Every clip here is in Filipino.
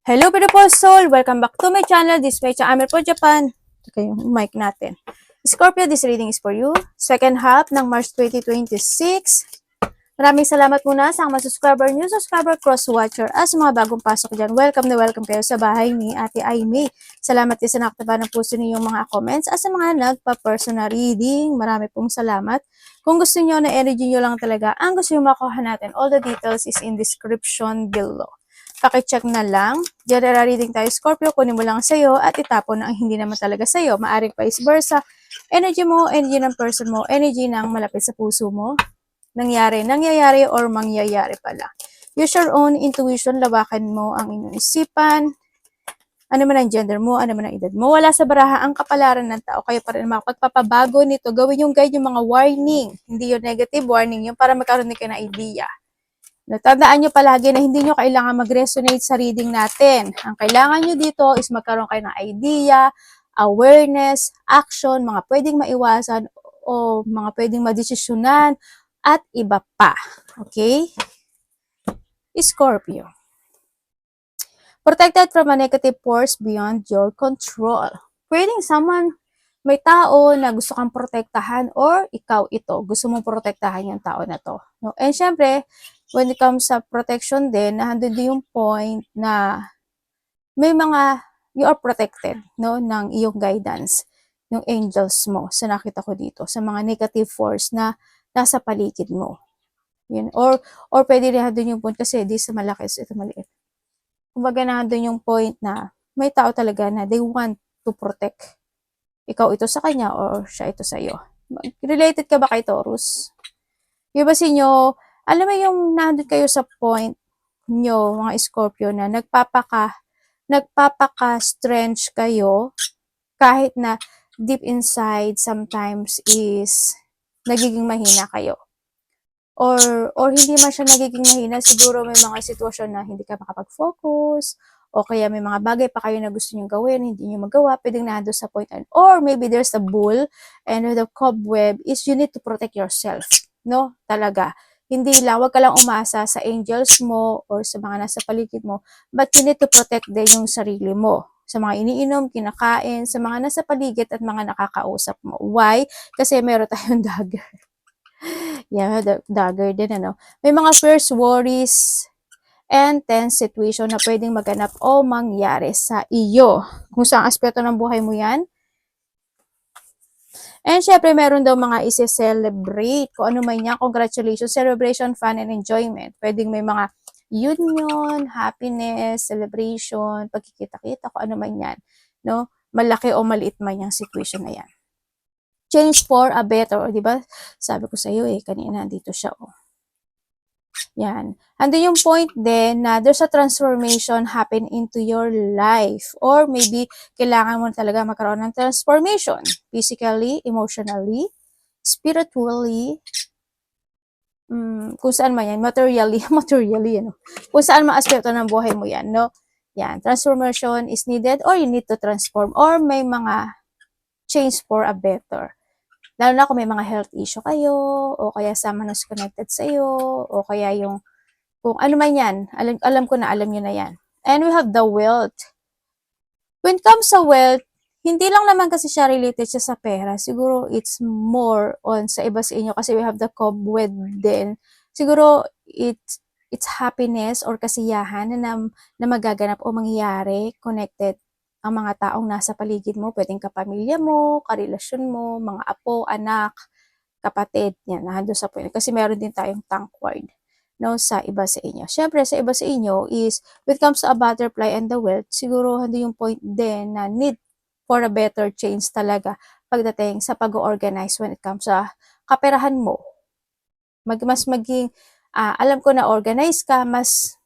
Hello beautiful soul! Welcome back to my channel. This is Mecha Amer po Japan. Ito yung mic natin. Scorpio, this reading is for you. Second half ng March 2026. Maraming salamat muna sa mga subscriber, new subscriber, cross-watcher, at sa mga bagong pasok dyan. Welcome na welcome kayo sa bahay ni Ate Aimee. Salamat din sa nakataba ng puso ninyong mga comments at sa mga nagpa-personal reading. Marami pong salamat. Kung gusto niyo na energy niyo lang talaga, ang gusto niyo makuha natin, all the details is in description below. Pakicheck na lang. General reading tayo, Scorpio. Kunin mo lang sa'yo at itapon ang hindi naman talaga sa'yo. Maaring vice versa. Energy mo, energy ng person mo, energy ng malapit sa puso mo. Nangyayari or mangyayari pala. Use your own intuition. Lawakan mo ang inyong isipan. Ano man ang gender mo, ano man ang edad mo. Wala sa baraha ang kapalaran ng tao. Kaya pa rin makapagpapabago nito. Gawin yung guide, yung mga warning. Hindi yung negative warning. Yung para magkaroon din kayo ng idea. Tandaan nyo palagi na hindi nyo kailangan mag-resonate sa reading natin. Ang kailangan nyo dito is magkaroon kayo ng idea, awareness, action, mga pwedeng maiwasan o mga pwedeng madesisyonan at iba pa. Okay? Scorpio. Protected from a negative force beyond your control. Pwedeng may tao na gusto kang protektahan or ikaw ito, gusto mong protektahan yung tao na to. No? And syempre, when it comes sa protection din, nandun din yung point na may mga, you are protected, no, ng iyong guidance, yung angels mo, sa nakita ko dito, sa mga negative force na nasa paligid mo. Yun. Or pwede rin nandun yung point, kasi di sa malaki, ito maliit. Kumbaga nandun yung point na may tao talaga na they want to protect. Ikaw ito sa kanya or siya ito sa iyo. Related ka ba kay Taurus? Yung ba sinyo, alam mo yung nandun kayo sa point nyo, mga Scorpio, na nagpapaka-strange kayo kahit na deep inside sometimes is nagiging mahina kayo. Or hindi man siya nagiging mahina, siguro may mga sitwasyon na hindi ka makapag-focus, o kaya may mga bagay pa kayo na gusto nyo gawin, hindi nyo magawa, pwedeng nandun sa point. Or maybe there's a bull, and the cobweb is you need to protect yourself. No? Talaga. Hindi lang, wag ka lang umasa sa angels mo or sa mga nasa paligid mo, but you need to protect din yung sarili mo. Sa mga iniinom, kinakain, sa mga nasa paligid at mga nakakausap mo. Why? Kasi meron tayong dagger. Yeah, dagger din, ano. May mga fears, worries, and tense situation na pwedeng maganap o mangyari sa iyo. Kung saan aspeto ng buhay mo yan. And syempre, meron daw mga isi-celebrate. Kung ano man yan, congratulations, celebration, fun, and enjoyment. Pwedeng may mga union, happiness, celebration, pagkikita-kita, kung ano man yan. No? Malaki o maliit man yung situation na yan. Change for a better, di ba? Sabi ko sa iyo kanina dito siya, Yan. Andun yung point din na there's a transformation happen into your life. Or maybe, kailangan mo talaga magkaroon ng transformation. Physically, emotionally, spiritually, kung saan man yan, materially, ano. Kung saan mga aspeto ng buhay mo yan, no? Yan. Transformation is needed or you need to transform or may mga change for a better. Lalo na kung may mga health issue kayo, o kaya someone who's connected sa'yo, o kaya yung, kung ano man yan, alam ko na alam nyo na yan. And we have the wealth. When it comes sa wealth, hindi lang naman kasi siya related siya sa pera. Siguro it's more on sa iba sa inyo kasi we have the cobweb din. Siguro it's happiness or kasiyahan na magaganap o mangyayari connected ang mga taong nasa paligid mo, pwedeng kapamilya mo, karelasyon mo, mga apo, anak, kapatid, yan, nandun sa point. Kasi meron din tayong tankward, no, sa iba sa inyo. Siyempre, sa iba sa inyo is, when it comes to a butterfly and the wealth, siguro hindi yung point din na need for a better change talaga pagdating sa pag-organize when it comes sa kaperahan mo. Mas maging, alam ko na organize ka, mas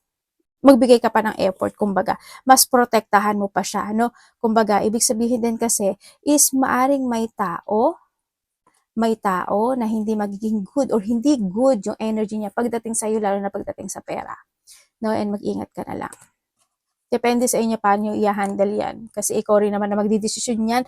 magbigay ka pa ng effort, kumbaga, mas protektahan mo pa siya, no? Kumbaga, ibig sabihin din kasi is maaring may tao na hindi magiging good or hindi good yung energy niya pagdating sa iyo, lalo na pagdating sa pera. No? And mag-ingat ka na lang. Depende sa inyo paano i-handle yan. Kasi ikaw rin naman na magdidesisyon yan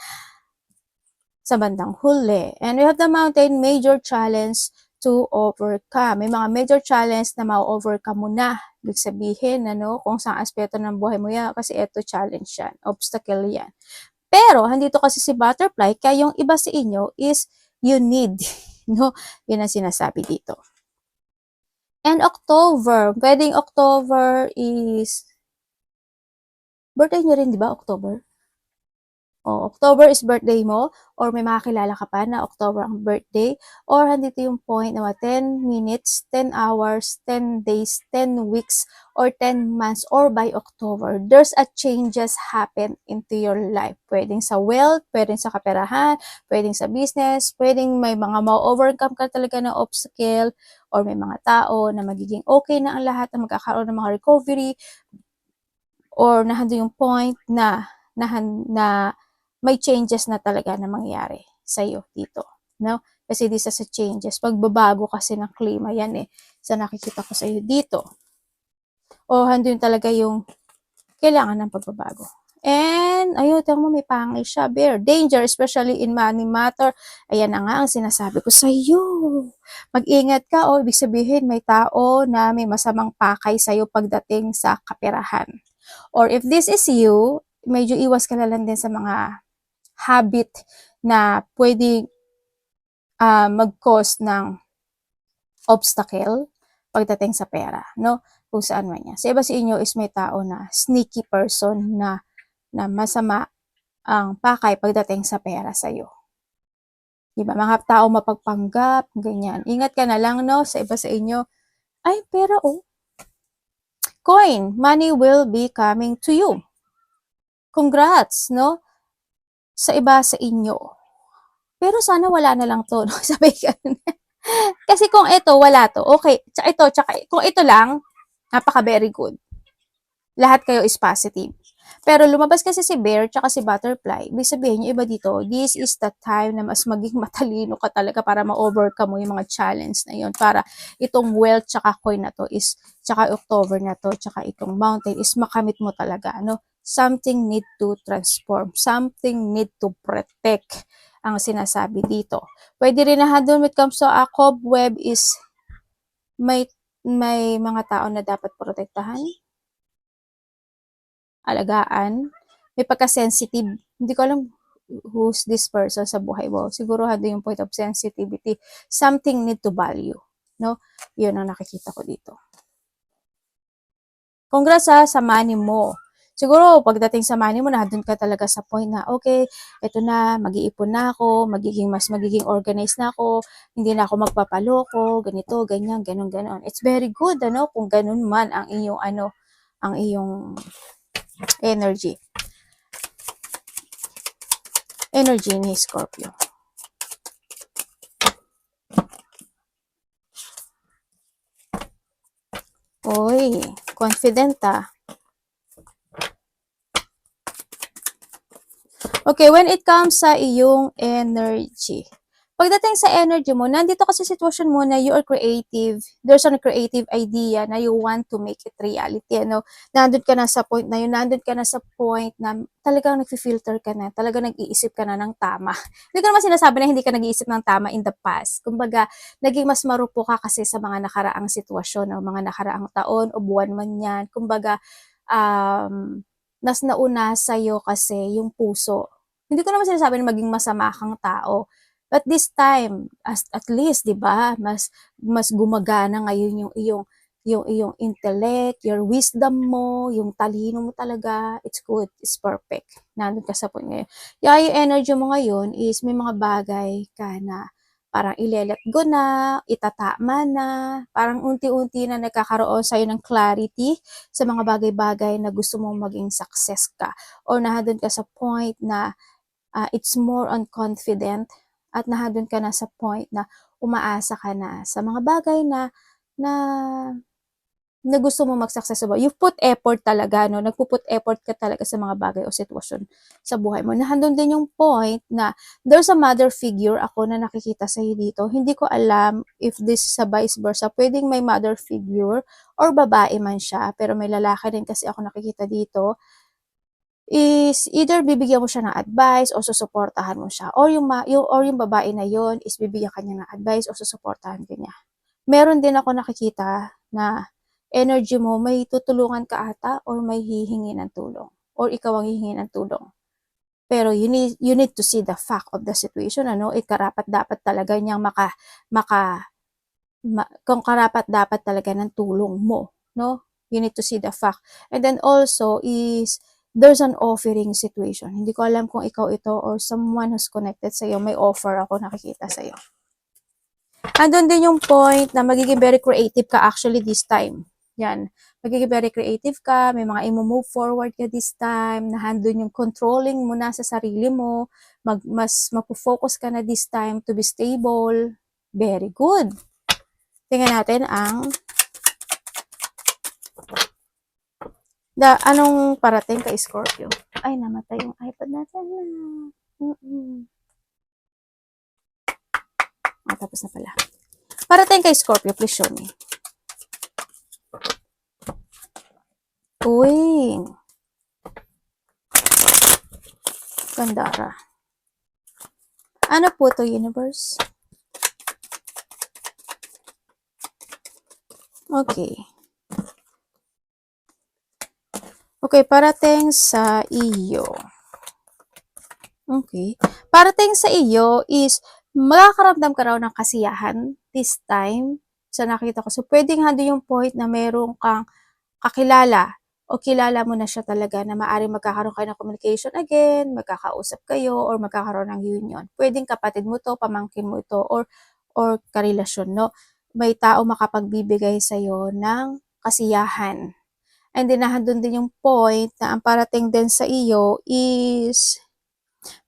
sa bandang huli. And we have the mountain, major challenge to overcome. May mga major challenge na ma-overcome mo na Ibig sabihin, kung saan aspeto ng buhay mo yan, kasi ito challenge yan, obstacle yan. Pero, andito kasi si butterfly, kaya yung iba sa inyo is, you need, no? Yun ang sinasabi dito. And October, pwedeng October is, birthday niyo rin, di ba, October? October is birthday mo, or may makakilala ka pa na October ang birthday, or andito yung point na 10 minutes, 10 hours, 10 days, 10 weeks, or 10 months, or by October, there's a changes happen into your life. Pwedeng sa wealth, pwedeng sa kaperahan, pwedeng sa business, pwedeng may mga ma-overcome ka talaga ng obstacle, or may mga tao na magiging okay na ang lahat, na magkakaroon ng mga recovery, or nahando yung point na may changes na talaga na mangyayari sa'yo dito, no? Kasi this is a changes. Pagbabago kasi ng klima yan sa nakikita ko sa'yo dito. Hando yun talaga yung kailangan ng pagbabago. And, ayun, tingnan mo, may pangil siya, bear. Danger, especially in money matter. Ayan na nga ang sinasabi ko sa'yo. Mag-ingat ka, ibig sabihin, may tao na may masamang pakay sa'yo pagdating sa kaperahan. Or if this is you, medyo iwas ka na lang din sa mga habit na pwedeng mag-cause ng obstacle pagdating sa pera, no? Kung saan man yan. Sa iba sa inyo is may tao na sneaky person na masama ang pakay pagdating sa pera sa'yo. Diba? Mga tao mapagpanggap, ganyan. Ingat ka na lang, no? Sa iba sa inyo, ay, pera, coin, money will be coming to you. Congrats, no? Sa iba sa inyo. Pero sana wala na lang to, no? Sabi ka. Kasi kung ito, wala to. Okay, tsaka kung ito lang, napaka very good. Lahat kayo is positive. Pero lumabas kasi si bear tsaka si butterfly, ibig sabihin yung iba dito, this is the time na mas maging matalino ka talaga para ma-overcome mo yung mga challenge na yun. Para itong wealth tsaka coin na to is, tsaka October na to, tsaka itong mountain is makamit mo talaga, no? Something need to transform, something need to protect ang sinasabi dito. Pwede rin na doon when it comes to a cobweb is may mga tao na dapat protektahan, alagaan, may pagka-sensitive. Hindi ko alam who's this person sa buhay mo. Siguro hado yung point of sensitivity. Something need to value, no? Yun ang nakikita ko dito. Congrats sa money mo. Siguro, pagdating sa money mo, nandun ka talaga sa point na, okay, eto na, mag-iipon na ako, mas magiging organized na ako, hindi na ako magpapaloko, ganito, ganyan, ganon. It's very good, kung ganun man ang iyong, ang iyong energy. Energy ni Scorpio. Oy, confident Okay, when it comes sa iyong energy. Pagdating sa energy mo, nandito kasi sitwasyon mo na you are creative. There's a creative idea na you want to make it reality. Nandun ka na sa point na yun. Nandun ka na sa point na talagang nag-filter ka na. Talagang nag-iisip ka na ng tama. Hindi ko naman sinasabi na hindi ka nag-iisip ng tama in the past. Kumbaga, naging mas marupo ka kasi sa mga nakaraang sitwasyon o mga nakaraang taon o buwan man yan. Kumbaga, nas nauna sa'yo kasi yung puso. Hindi ko naman sinasabi na maging masama kang tao. But this time, at least, 'di ba, mas gumagana ngayon yung iyong intellect, your wisdom mo, yung talino mo talaga. It's good, it's perfect. Nandun ka sa point ngayon. Yung energy mo ngayon is may mga bagay ka na parang ile-let go na, itatama na, parang unti-unti na nagkakaroon sa'yo ng clarity sa mga bagay-bagay na gusto mong maging success ka. Or nandun ka sa point na it's more on confident at nahadon ka na sa point na umaasa ka na sa mga bagay na gusto mo mag-success ba. You put effort talaga, no? Nagpuput effort ka talaga sa mga bagay o sitwasyon sa buhay mo. Nandun din yung point na there's a mother figure ako na nakikita sa iyo dito. Hindi ko alam if this is a vice versa. Pwedeng may mother figure or babae man siya, pero may lalaki din kasi ako nakikita dito. Is either bibigyan mo siya ng advice o susuportahan mo siya, or yung babae na yon is bibigyan kanya ng advice o susuportahan ka niya. Meron din ako nakikita na energy mo, may tutulungan ka ata or may hihingi ng tulong. Or ikaw ang hihingi ng tulong. Pero you need to see the fact of the situation, ano? Karapat dapat talaga niyang kung karapat dapat talaga ng tulong mo, no? You need to see the fact. And then also is, there's an offering situation. Hindi ko alam kung ikaw ito or someone who's connected sa'yo, may offer ako nakikita sa'yo. Andun din yung point na magiging very creative ka actually this time. Yan. Magiging very creative ka, may mga i-move forward ka this time, nahandun yung controlling mo na sa sarili mo, mas magpo-focus ka na this time to be stable. Very good. Tingnan natin ang anong parating kay Scorpio. Ay, namatay yung iPad natin. Tapos na pala. Parating kay Scorpio, please show me. Uy. Gandara. Ano po to, universe? Okay. Okay, parating sa iyo. Okay. Parating sa iyo is, makakaramdam ka raw ng kasiyahan this time sa nakita ko. So, pwedeng hando yung point na mayroong kang kakilala o kilala mo na siya talaga na maaaring magkakaroon kayo ng communication again, magkakausap kayo, or magkakaroon ng union. Pwedeng kapatid mo to, pamangkin mo ito, or karelasyon, no? May tao makapagbibigay sa'yo ng kasiyahan. And then, nahandun din yung point na ang parating din sa iyo is,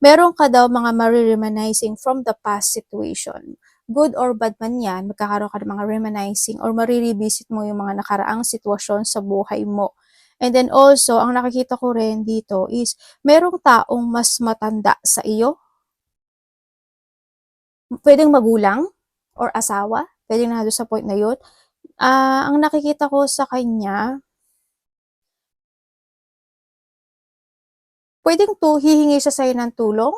meron ka daw mga reminiscing from the past situation. Good or bad man yan, magkakaroon ka ng mga reminiscing or marirevisit mo yung mga nakaraang sitwasyon sa buhay mo. And then also, ang nakikita ko rin dito is, merong taong mas matanda sa iyo. Pwedeng magulang or asawa. Pwedeng na sa point na yun. Ang nakikita ko sa kanya, pwedeng hihingi siya sa'yo ng tulong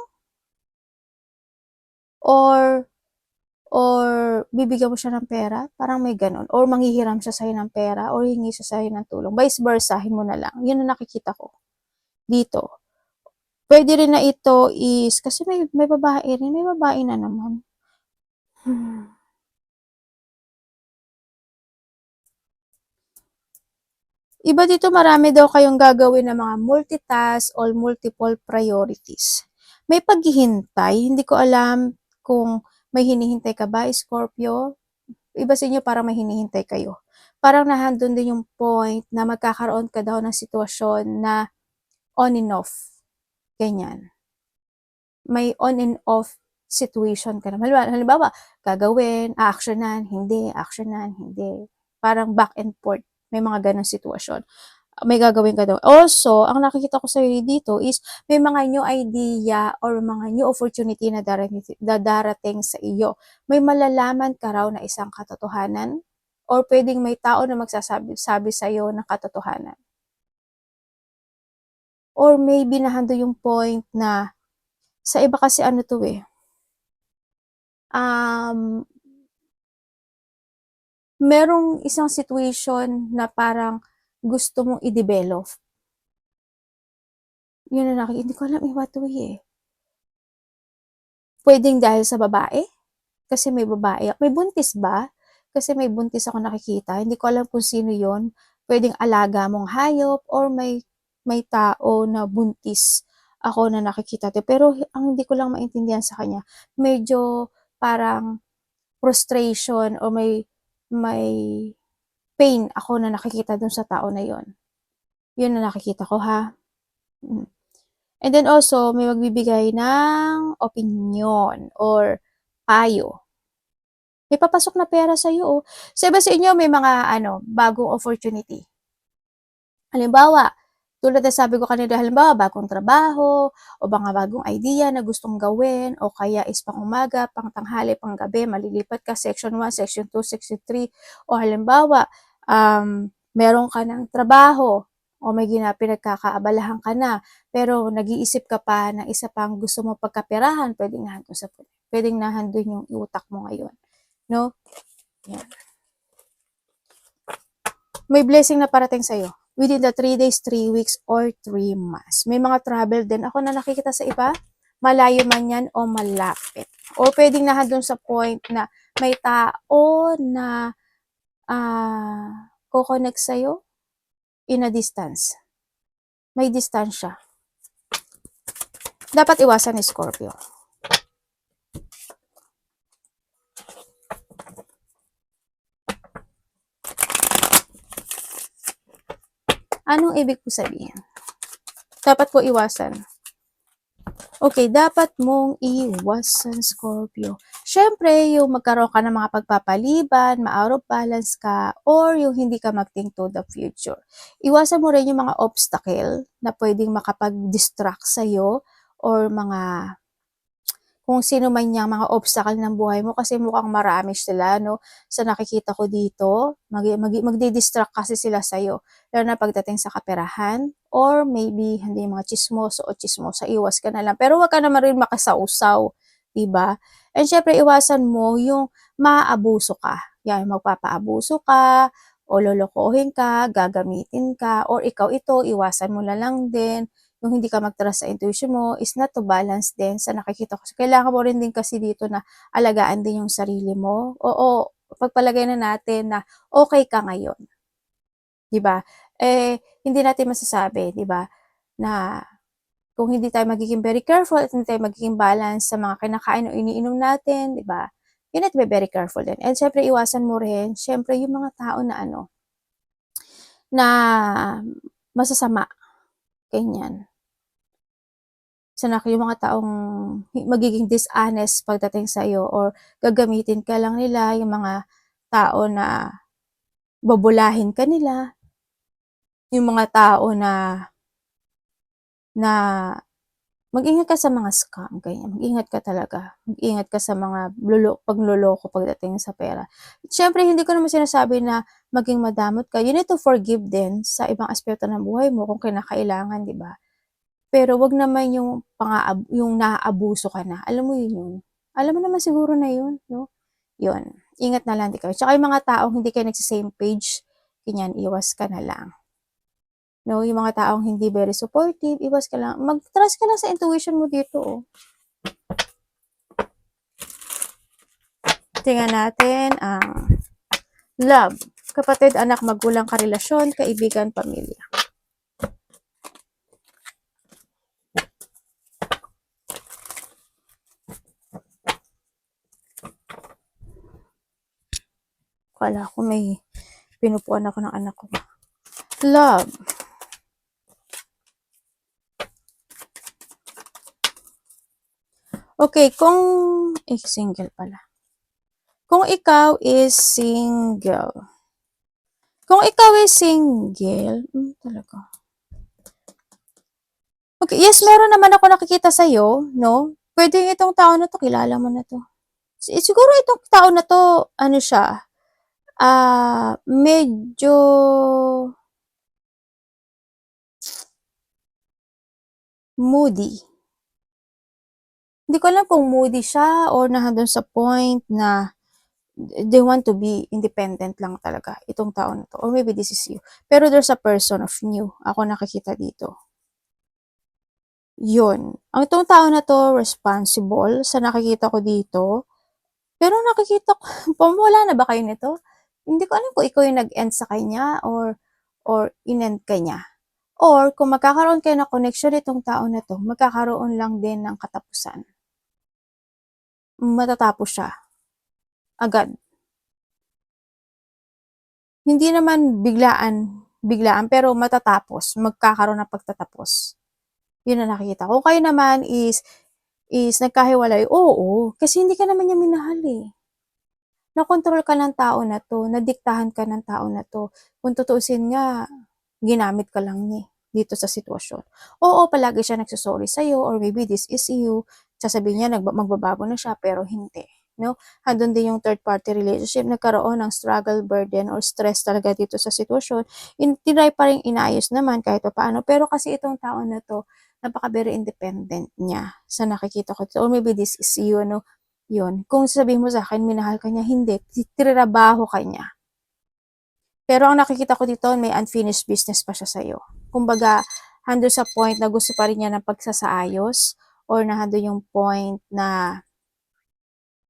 or bibigyan mo siya ng pera, parang may ganun. Or manghihiram siya sa'yo ng pera, or hingi siya sa'yo ng tulong. Vice versahin mo na lang. Yun ang nakikita ko dito. Pwede rin na ito is, kasi may babae rin, may babae na naman. Iba dito, marami daw kayong gagawin na mga multitask or multiple priorities. May paghihintay, hindi ko alam kung may hinihintay ka ba, Scorpio. Iba sa inyo parang may hinihintay kayo. Parang nahandun din yung point na magkakaroon ka daw ng sitwasyon na on and off. Ganyan. May on and off situation ka na. Halimbawa, gagawin, actionan, hindi, actionan, hindi. Parang back and forth. May mga ganong sitwasyon. May gagawin ka daw. Also, ang nakikita ko sa iyo dito is may mga new idea or mga new opportunity na darating sa iyo. May malalaman ka raw na isang katotohanan or pwedeng may tao na magsasabi sa iyo ng katotohanan. Or maybe nahando yung point na sa iba kasi ano to eh. Merong isang situation na parang gusto mong i-develop. Yun na hindi ko alam what way eh. Pwedeng dahil sa babae, kasi may babae. May buntis ba? Kasi may buntis ako nakikita. Hindi ko alam kung sino yon. Pwedeng alaga mong hayop or may tao na buntis ako na nakikita. Pero ang hindi ko lang maintindihan sa kanya, medyo parang frustration o may pain ako na nakikita dun sa tao na yon. Yun na nakikita ko ha. And then also, may magbibigay ng opinion or payo. May papasok na pera sa iyo. Sa iba sa inyo, may mga bagong opportunity. Halimbawa, tulad na sabi ko kanina, halimbawa, bagong trabaho, o mga bagong idea na gustong gawin, o kaya is pang umaga, pang tanghali, pang gabi, malilipat ka, section 1, section 2, section 3, o halimbawa, meron ka ng trabaho, o may pinagkakaabalahan ka na, pero nag-iisip ka pa ng isa pang gusto mo pagkaperahan, pwedeng nahandun yung utak mo ngayon. No? Yan. may blessing na parating sa'yo within the 3 days, 3 weeks, or 3 months. May mga travel din ako na nakikita sa iba, malayo man yan o malapit. O pwedeng nahadun sa point na may tao na kukonect sa'yo in a distance. May distansya. Dapat iwasan ni Scorpio. Anong ibig ko sabihin? Dapat ko iwasan. Okay, dapat mong iwasan, Scorpio. Siyempre, yung magkaroon ka ng mga pagpapaliban, ma-out of balance ka, or yung hindi ka mag-think to the future. Iwasan mo rin yung mga obstacle na pwedeng makapag-distract sa'yo, or mga kung sino man yung mga obstacle ng buhay mo kasi mukhang marami sila, no? Sa nakikita ko dito, magdi-distract kasi sila sa'yo. Lalo na pagdating sa kaperahan, or maybe hindi mga chismoso o chismosa, iwas ka na lang. Pero wag ka naman rin makasausaw, diba? And syempre, iwasan mo yung maaabuso ka. Yan, magpapaabuso ka, o lolokohin ka, gagamitin ka, or ikaw ito, iwasan mo na lang din yung hindi ka mag-trust sa intuition mo is not to balance din sa nakikita ko. So, kailangan mo rin din kasi dito na alagaan din yung sarili mo. Oo, pagpalagay na natin na okay ka ngayon. 'Di ba? Hindi natin masasabi, 'di ba, na kung hindi tayo magiging very careful at hindi tayo magiging balance sa mga kinakain o iniinom natin, 'di ba? You need to be very careful din. And syempre, iwasan mo rin, syempre, yung mga tao na na masasama, ganyan. Yung mga taong magiging dishonest pagdating sa iyo or gagamitin ka lang nila, yung mga tao na bobolahin ka nila, yung mga tao na na mag-ingat ka sa mga scam, ganyan. Mag-ingat ka talaga. Mag-ingat ka sa mga pagloloko pagdating sa pera. Siyempre, hindi ko naman sinasabi na maging madamot ka. You need to forgive din sa ibang aspeto ng buhay mo kung kinakailangan, di ba? Pero wag naman yung naaabuso ka na. Alam mo yun. Alam mo naman siguro na yun, no? Yun. Ingat na lang di kayo. Tsaka yung mga taong hindi kayo nagsa-same page, ganyan, iwas ka na lang. No, yung mga taong hindi very supportive, iwas ka lang. Mag-trust ka lang sa intuition mo dito, oh. Tingnan natin ang love. Kapatid, anak, magulang, karelasyon, kaibigan, pamilya. Kala ko may pinupuan ako ng anak ko. Love. Okay, kung single pala. Kung ikaw is single. Talaga. Okay, yes, meron naman ako nakikita sa'yo, no? Pwede itong tao na to, kilala mo na to. Siguro itong tao na to, ano siya, medyo moody. Hindi ko alam kung moody siya or nandun sa point na they want to be independent lang talaga, itong tao na to. Or maybe this is you. Pero there's a person of new. Ako nakikita dito. Yun. Ang itong tao na to, responsible sa nakikita ko dito. Pero nakikita ko, wala na ba kayo nito? Hindi ko alam kung ikaw yung nag-end sa kanya or in-end ka niya. Or kung magkakaroon kayo ng connection itong tao na to, magkakaroon lang din ng katapusan. Matatapos siya. Agad. Hindi naman biglaan, pero matatapos. Magkakaroon ng pagtatapos. Yun ang nakikita ko. Kung kayo naman is nagkahiwalay, oo. Kasi hindi ka naman niya minahal eh. Nakontrol ka ng tao na to, nadiktahan ka ng tao na to. Kung tutuusin nga, ginamit ka lang niya dito sa sitwasyon. Oo, palagi siya nagsusorry sa'yo or maybe this is you. Sasabihin niya, magbabago na siya, pero hindi. No? Handun din yung third party relationship, nagkaroon ng struggle, burden, or stress talaga dito sa sitwasyon. Tinry pa rin inayos naman kahit pa paano. Pero kasi itong tao na to, napaka very independent niya sa nakikita ko. Or maybe this is you, no? Yun. Kung sabihin mo sa akin, minahal ka niya, hindi. Tirabaho ka niya. Pero ang nakikita ko dito, may unfinished business pa siya sa'yo. Kumbaga, hando sa point na gusto pa rin niya ng pagsasaayos or nahando yung point na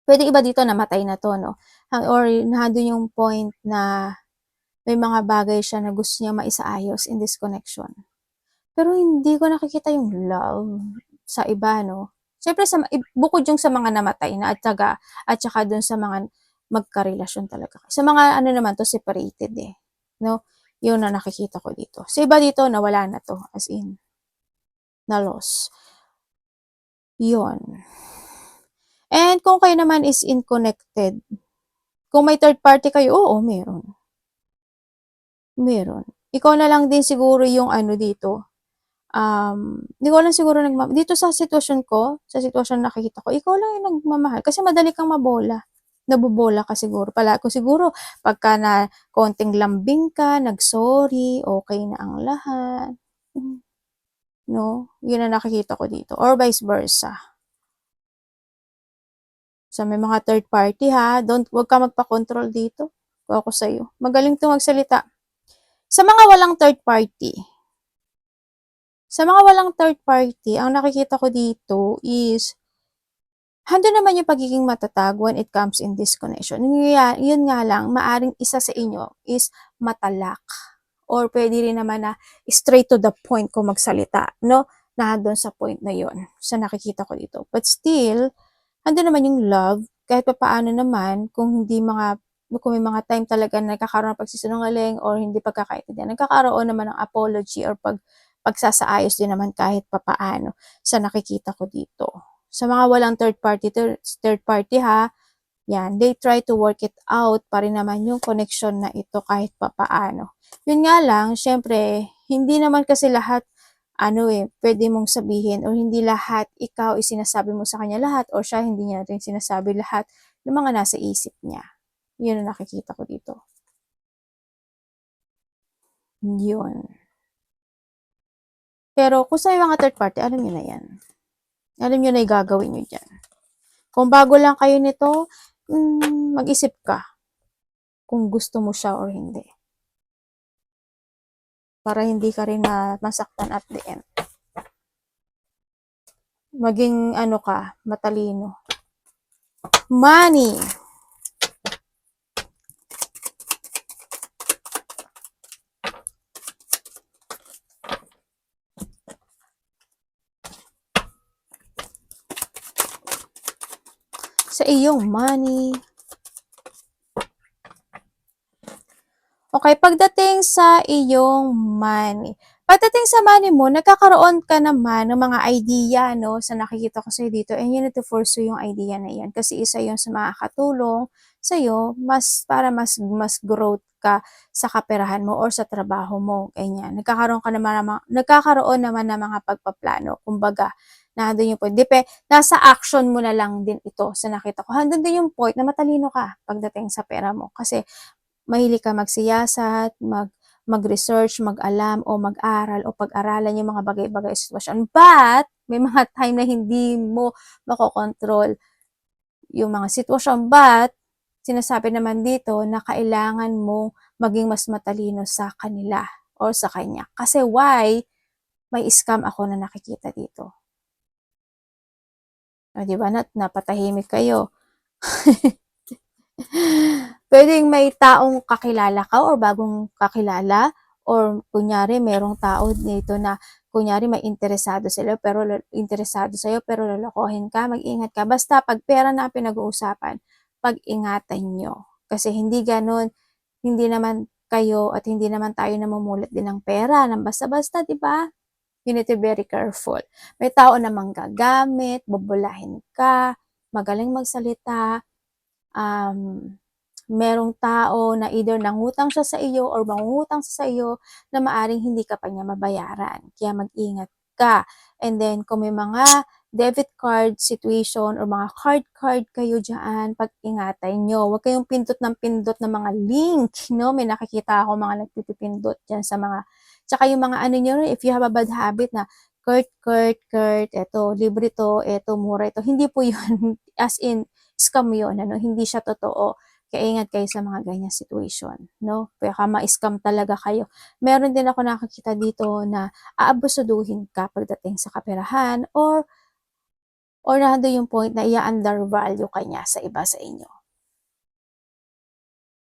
pwede iba dito namatay na to, no? Or nahando yung point na may mga bagay siya na gusto niya maisaayos in this connection. Pero hindi ko nakikita yung love sa iba, no? Siyempre, bukod yung sa mga namatay na at saka dun sa mga magkarelasyon talaga. Sa mga ano naman to, separated eh. No? Yun na nakikita ko dito. Sa iba dito, nawala na to. As in, na-loss. Yun. And kung kayo naman is in-connected, kung may third party kayo, oo, meron. Meron. Ikaw na lang din siguro yung ano dito, hindi ko lang siguro dito sa sitwasyon ko, sa sitwasyon na nakikita ko, ikaw lang yung nagmamahal. Kasi madali kang mabola. Nabobola ka siguro. Pala ko siguro, pagka na konting lambing ka, nag-sorry, okay na ang lahat. No? Yun ang nakikita ko dito. Or vice versa. Sa may mga third party ha, wag ka magpa-control dito. Kung ako sa'yo. Magaling to magsalita. Sa mga walang third party, ang nakikita ko dito is, hando naman yung pagiging matatag when it comes in this connection. Yun nga lang, maaring isa sa inyo is matalak. Or pwede rin naman na straight to the point kung magsalita, no? Na doon sa point na yun, sa nakikita ko dito. But still, hando naman yung love, kahit pa paano naman, kung may mga time talaga na nagkakaroon ng pagsisinungaling or hindi pagkakaintindihan, nagkakaroon naman ng apology or pagsasaayos din naman kahit pa paano sa nakikita ko dito. Sa mga walang third party ha, yan, they try to work it out pa rin naman yung connection na ito kahit pa paano. Yun nga lang, syempre, hindi naman kasi lahat pwede mong sabihin or hindi lahat ikaw sinasabi mo sa kanya lahat or siya hindi niya rin sinasabi lahat ng mga nasa isip niya. Yun ang nakikita ko dito. Yun. Pero kung sa mga third party, alam niyo na yan. Alam niyo na yung gagawin niyo dyan. Kung bago lang kayo nito, mag-isip ka kung gusto mo siya or hindi. Para hindi ka rin masaktan at the end. Maging matalino. Money. Sa iyong money. Okay, pagdating sa iyong money. Pagdating sa money mo, nagkakaroon ka naman ng mga idea, no, sa nakikita ko sa'yo dito, and you need to pursue yung idea na yan. Kasi isa yun sa makakatulong sa'yo, para mas growth ka sa kaperahan mo or sa trabaho mo. Ganyan. Nagkakaroon naman ng mga pagpaplano. Kumbaga, nandun yung point. Nasa action mo na lang din ito sa nakita ko. Handun din yung point na matalino ka pagdating sa pera mo. Kasi, mahilig ka magsiyasat, mag-research, mag-alam, o mag-aral, o pag-aralan yung mga bagay-bagay sitwasyon. But, may mga time na hindi mo makokontrol yung mga sitwasyon. But, sinasabi naman dito na kailangan mo maging mas matalino sa kanila or sa kanya. Kasi why? May scam ako na nakikita dito. O, diba? Napatahimik kayo. Pwedeng may taong kakilala ka or bagong kakilala or kunyari merong tao dito na kunyari may interesado sa'yo pero lolokohin ka, mag-ingat ka. Basta pag pera na pinag-uusapan, pag-ingatan nyo. Kasi hindi ganun, hindi naman kayo at hindi naman tayo namumulat din ng pera ng basta-basta, di ba? You need to be very careful. May tao namang gagamit, bubulahin ka, magaling magsalita, merong tao na either nangutang siya sa iyo or mangungutang sa iyo na maaring hindi ka pa niya mabayaran. Kaya mag-ingat ka. And then, kung may mga debit card situation or mga card kayo dyan, pag-ingatan nyo. Huwag kayong pindot ng mga link, no? May nakikita ako mga nagpipindot dyan sa mga, tsaka yung mga nyo, if you have a bad habit na, eto, libre to, eto, mura ito. Hindi po yun, as in, scam yun, hindi siya totoo. Kaya ingat kayo sa mga ganyan situation, no? Baka ma-scam talaga kayo. Meron din ako nakakita dito na aabusuduhin ka pagdating sa kaperahan or nando yung point na i-undervalue ka niya sa iba sa inyo.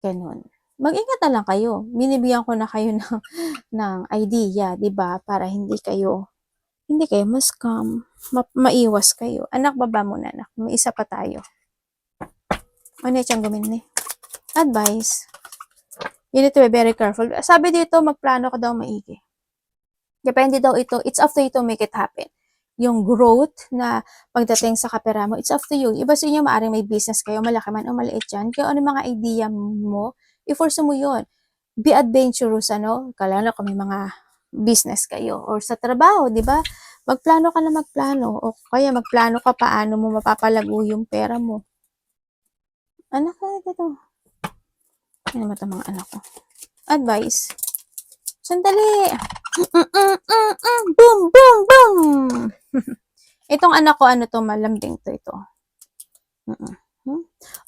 Ganun. Mag-ingat na lang kayo. Binibigyan ko na kayo ng idea, 'di ba? Para hindi kayo ma-scam, maiwas kayo. Anak, baba muna, anak. May isa pa tayo. Ano yung gumin ni? Advice. You need to be very careful. Sabi dito, magplano ka daw maigi. Depende daw ito. It's up to you to make it happen. Yung growth na pagdating sa kapera mo, it's up to you. Iba sa inyo, maaaring may business kayo, malaki man o maliit yan. Kaya ano mga idea mo, i-force mo yun. Be adventurous, ano? Kala na kung may mga business kayo. Or sa trabaho, di ba? Magplano ka na magplano. O kaya magplano ka paano mo mapapalago yung pera mo. Anak ka dito. Ano ba ito mga anak ko? Advice. Sandali. Boom, boom, boom. Itong anak ko, ano to, malambing to ito.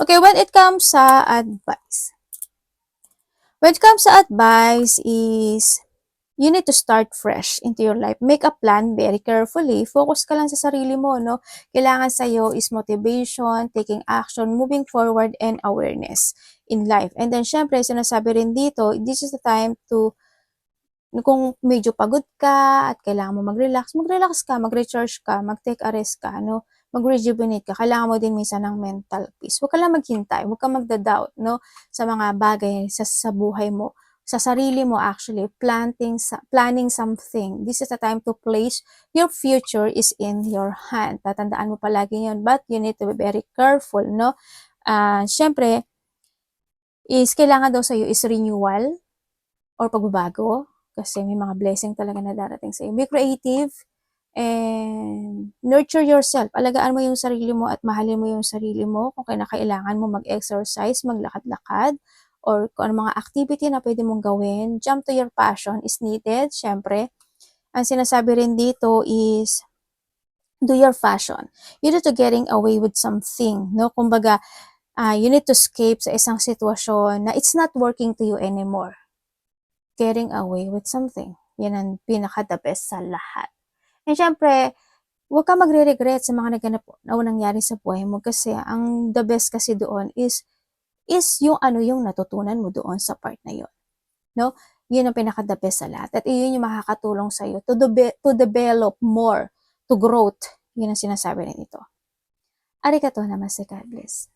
Okay, when it comes sa advice. When it comes sa advice is, you need to start fresh into your life. Make a plan very carefully. Focus ka lang sa sarili mo, no? Kailangan sa'yo is motivation, taking action, moving forward, and awareness in life. And then, syempre, sinasabi rin dito, this is the time to, kung medyo pagod ka at kailangan mo mag-relax ka, mag-recharge ka, mag-take a rest ka, no? Mag-rejuvenate ka. Kailangan mo din minsan ng mental peace. Huwag ka lang maghintay, huwag ka magda-doubt, no? Sa mga bagay sa buhay mo. Sa sarili mo actually, planning something. This is the time to place your future is in your hand. Tatandaan mo palagi yun, but you need to be very careful, no? Syempre, is kailangan daw sa'yo is renewal or pagbabago kasi may mga blessing talaga na darating sa'yo. Be creative and nurture yourself. Alagaan mo yung sarili mo at mahalin mo yung sarili mo. Kung kailangan mo mag-exercise, maglakad-lakad, or kung ano mga activity na pwede mong gawin, jump to your passion is needed. Syempre, ang sinasabi rin dito is, do your fashion. You need to getting away with something, no? Kumbaga, you need to escape sa isang sitwasyon na it's not working to you anymore. Getting away with something. Yan ang pinaka-the best sa lahat. And syempre, huwag ka magre-regret sa mga naganap na nangyari sa buhay mo kasi ang the best kasi doon is yung yung natutunan mo doon sa part na yun. No? Yun ang pinaka-the best sa lahat. At yun yung makakatulong sa'yo to develop more, to growth. Yun ang sinasabi rin ito. Arigatou namaste, God bless.